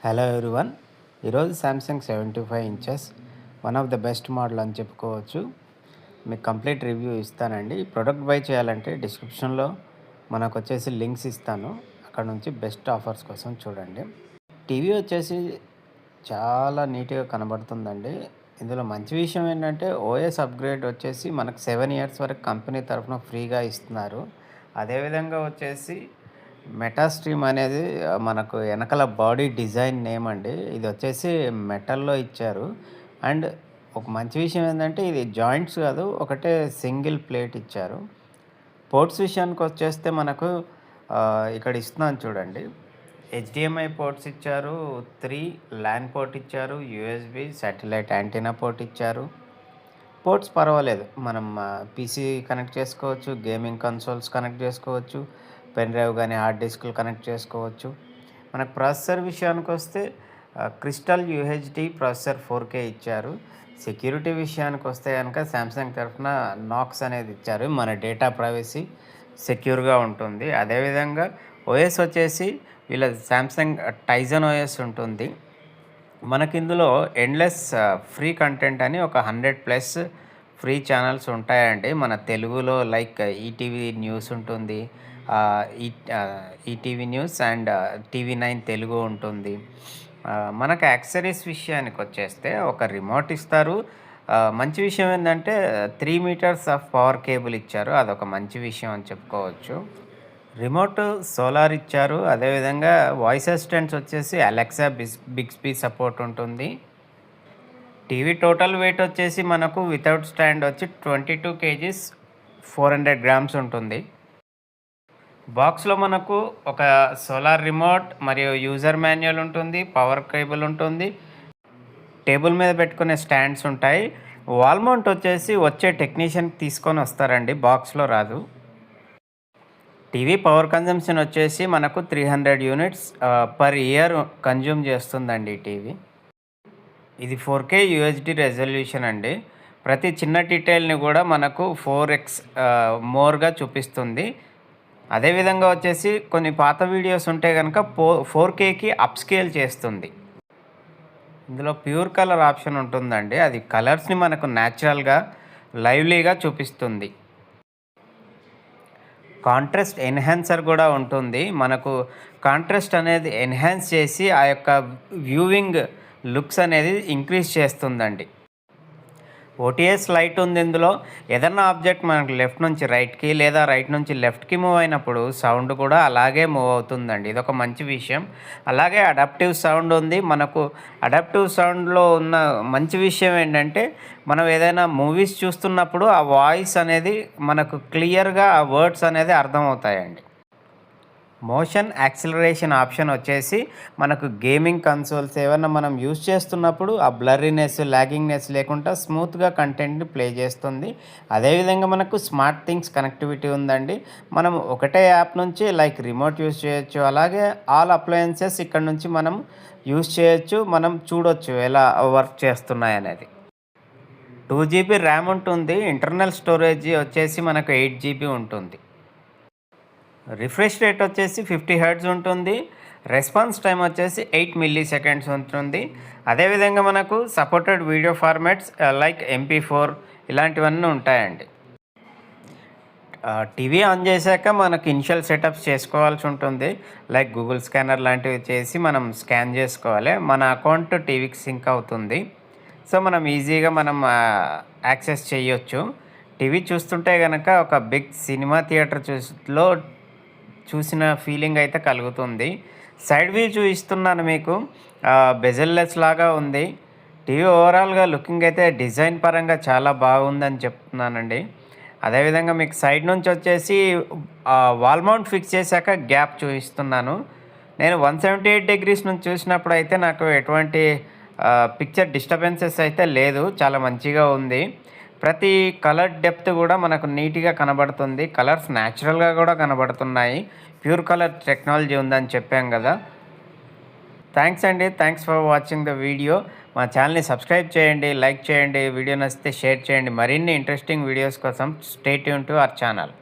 Hello everyone. ఈరోజు Samsung 75 inches one of the best model అని చెప్పుకోవచ్చు. మీకు కంప్లీట్ రివ్యూ ఇస్తానండి. ఈ ప్రోడక్ట్ బై చేయాలంటే డిస్క్రిప్షన్లో మనకు వచ్చేసి లింక్స్ ఇస్తాను. అక్కడ నుంచి బెస్ట్ ఆఫర్స్ కోసం చూడండి. టీవీ వచ్చేసి చాలా నీట్గా కనబడుతుందండి. ఇందులో మంచి విషయం ఏంటంటే ఓఎస్ అప్గ్రేడ్ వచ్చేసి మనకు 7 ఇయర్స్ వరకు కంపెనీ తరఫున ఫ్రీగా ఇస్తున్నారు. అదేవిధంగా వచ్చేసి మెటాస్ట్రీమ్ అనేది మనకు వెనకాల బాడీ డిజైన్ నేమ్ అండి. ఇది వచ్చేసి మెటల్‌లో ఇచ్చారు. అండ్ ఒక మంచి విషయం ఏందంటే ఇది జాయింట్స్ కాదు, ఒకటే సింగిల్ ప్లేట్ ఇచ్చారు. పోర్ట్స్ విషయానికొచ్చేస్తే మనకు ఇక్కడ ఇస్తున్నాను చూడండి. హెచ్‌డిఎంఐ పోర్ట్స్ ఇచ్చారు, 3 ల్యాన్ పోర్ట్ ఇచ్చారు, యూఎస్‌బి, శాటిలైట్ యాంటీనా పోర్ట్ ఇచ్చారు. పోర్ట్స్ పర్వాలేదు. మనం పీసీ కనెక్ట్ చేసుకోవచ్చు, గేమింగ్ కన్సోల్స్ కనెక్ట్ చేసుకోవచ్చు, పెన్ డ్రైవ్ కానీ హార్డ్ డిస్క్లు కనెక్ట్ చేసుకోవచ్చు. మనకు ప్రాసెసర్ విషయానికొస్తే క్రిస్టల్ యూహెచ్డి ప్రాసెసర్ 4K ఇచ్చారు. సెక్యూరిటీ విషయానికి వస్తే కనుక శాంసంగ్ తరఫున నాక్స్ అనేది ఇచ్చారు. మన డేటా ప్రైవసీ సెక్యూర్గా ఉంటుంది. అదేవిధంగా ఓఎస్ వచ్చేసి వీళ్ళ శాంసంగ్ టైజన్ ఓఎస్ ఉంటుంది. మనకి ఇందులో ఎండ్లెస్ ఫ్రీ కంటెంట్ అని ఒక 100+ ఫ్రీ ఛానల్స్ ఉంటాయండి. మన తెలుగులో లైక్ ఈటీవీ న్యూస్ ఉంటుంది, ETV news and TV9 Telugu ఉంటుంది. మనకు యాక్సెసరీస్ విషయానికి వచ్చేస్తే ఒక రిమోట్ ఇస్తారు. మంచి విషయం ఏంటంటే 3 మీటర్స్ ఆఫ్ పవర్ కేబుల్ ఇచ్చారు. అదొక మంచి విషయం అని చెప్పుకోవచ్చు. రిమోట్ సోలార్ ఇచ్చారు. అదేవిధంగా వాయిస్ అసిస్టెంట్స్ వచ్చేసి అలెక్సా, బిగ్స్బీ సపోర్ట్ ఉంటుంది. టీవీ టోటల్ వెయిట్ వచ్చేసి మనకు వితౌట్ స్టాండ్ వచ్చి 22 kgs 400 grams ఉంటుంది. బాక్స్లో మనకు ఒక సోలార్ రిమోట్ మరియు యూజర్ మాన్యువల్ ఉంటుంది, పవర్ కేబుల్ ఉంటుంది, టేబుల్ మీద పెట్టుకునే స్టాండ్స్ ఉంటాయి. వాల్ మౌంట్ వచ్చేసి వచ్చే టెక్నీషియన్ తీసుకొని వస్తారండి, బాక్స్లో రాదు. టీవీ పవర్ కన్జంప్షన్ వచ్చేసి మనకు 300 యూనిట్స్ పర్ ఇయర్ కన్జ్యూమ్ చేస్తుందండి ఈ టీవీ. ఇది 4K UHD రెజల్యూషన్ అండి. ప్రతి చిన్న డీటెయిల్ని కూడా మనకు 4x మోర్గా చూపిస్తుంది. అదేవిధంగా వచ్చేసి కొన్ని పాత వీడియోస్ ఉంటే కనుక 4Kకి అప్స్కేల్ చేస్తుంది. ఇందులో ప్యూర్ కలర్ ఆప్షన్ ఉంటుందండి. అది కలర్స్ని మనకు న్యాచురల్గా లైవ్లీగా చూపిస్తుంది. కాంట్రాస్ట్ ఎన్హాన్సర్ కూడా ఉంటుంది. మనకు కాంట్రాస్ట్ అనేది ఎన్హాన్స్ చేసి ఆ యొక్క వ్యూవింగ్ లుక్స్ అనేది ఇంక్రీజ్ చేస్తుందండి. ఓటీఎస్ లైట్ ఉంది ఇందులో. ఏదన్నా ఆబ్జెక్ట్ మనకు లెఫ్ట్ నుంచి రైట్కి లేదా రైట్ నుంచి లెఫ్ట్కి మూవ్ అయినప్పుడు సౌండ్ కూడా అలాగే మూవ్ అవుతుందండి. ఇదొక మంచి విషయం. అలాగే అడాప్టివ్ సౌండ్ ఉంది. మనకు అడాప్టివ్ సౌండ్లో ఉన్న మంచి విషయం ఏంటంటే మనం ఏదైనా మూవీస్ చూస్తున్నప్పుడు ఆ వాయిస్ అనేది మనకు క్లియర్గా ఆ వర్డ్స్ అనేది అర్థమవుతాయండి. మోషన్ యాక్సిలరేషన్ ఆప్షన్ వచ్చేసి మనకు గేమింగ్ కన్సోల్స్ ఏమన్నా మనం యూజ్ చేస్తున్నప్పుడు ఆ బ్లర్రీనెస్, లాగింగ్నెస్ లేకుండా స్మూత్గా కంటెంట్ని ప్లే చేస్తుంది. అదేవిధంగా మనకు స్మార్ట్ థింగ్స్ కనెక్టివిటీ ఉందండి. మనం ఒకటే యాప్ నుంచి లైక్ రిమోట్ యూజ్ చేయొచ్చు. అలాగే ఆల్ అప్లయన్సెస్ ఇక్కడ నుంచి మనం యూజ్ చేయొచ్చు. మనం చూడొచ్చు ఎలా వర్క్ చేస్తున్నాయి అనేది. 2GB ర్యామ్ ఉంటుంది. ఇంటర్నల్ స్టోరేజ్ వచ్చేసి మనకు 8GB ఉంటుంది. రిఫ్రెష్ రేట్ వచ్చేసి 50 Hz ఉంటుంది. రెస్పాన్స్ టైం వచ్చేసి 8 milliseconds ఉంటుంది. అదేవిధంగా మనకు supported video formats like MP4 ఇలాంటివన్నీ ఉంటాయండి. టీవీ ఆన్ చేశాక మనకు ఇనిషియల్ సెటప్స్ చేసుకోవాల్సి ఉంటుంది. లైక్ గూగుల్ స్కానర్ లాంటివి చేసి మనం స్కాన్ చేసుకోవాలి. మన అకౌంట్ టీవీకి సింక్ అవుతుంది. సో మనం ఈజీగా మనం యాక్సెస్ చేయొచ్చు. టీవీ చూస్తుంటే కనుక ఒక బిగ్ సినిమా థియేటర్ చూసిన ఫీలింగ్ అయితే కలుగుతుంది. సైడ్ వ్యూ చూపిస్తున్నాను మీకు. బెజల్లెస్ లాగా ఉంది. టీవీ ఓవరాల్గా లుకింగ్ అయితే డిజైన్ పరంగా చాలా బాగుందని చెప్తున్నానండి. అదేవిధంగా మీకు సైడ్ నుంచి వచ్చేసి వాల్ మౌంట్ ఫిక్స్ చేశాక గ్యాప్ చూపిస్తున్నాను. నేను 178 degrees నుంచి చూసినప్పుడు అయితే నాకు ఎటువంటి పిక్చర్ డిస్టర్బెన్సెస్ అయితే లేదు. చాలా మంచిగా ఉంది. ప్రతి కలర్ డెప్త్ కూడా మనకు నీట్గా కనబడుతుంది. కలర్స్ న్యాచురల్గా కూడా కనబడుతున్నాయి. ప్యూర్ కలర్ టెక్నాలజీ ఉందని చెప్పాం కదా. థ్యాంక్స్ అండి. Thanks for watching the video. మా ఛానల్ని సబ్స్క్రైబ్ చేయండి, లైక్ చేయండి, వీడియో నచ్చితే షేర్ చేయండి. మరిన్ని ఇంట్రెస్టింగ్ వీడియోస్ కోసం stay tune to our channel.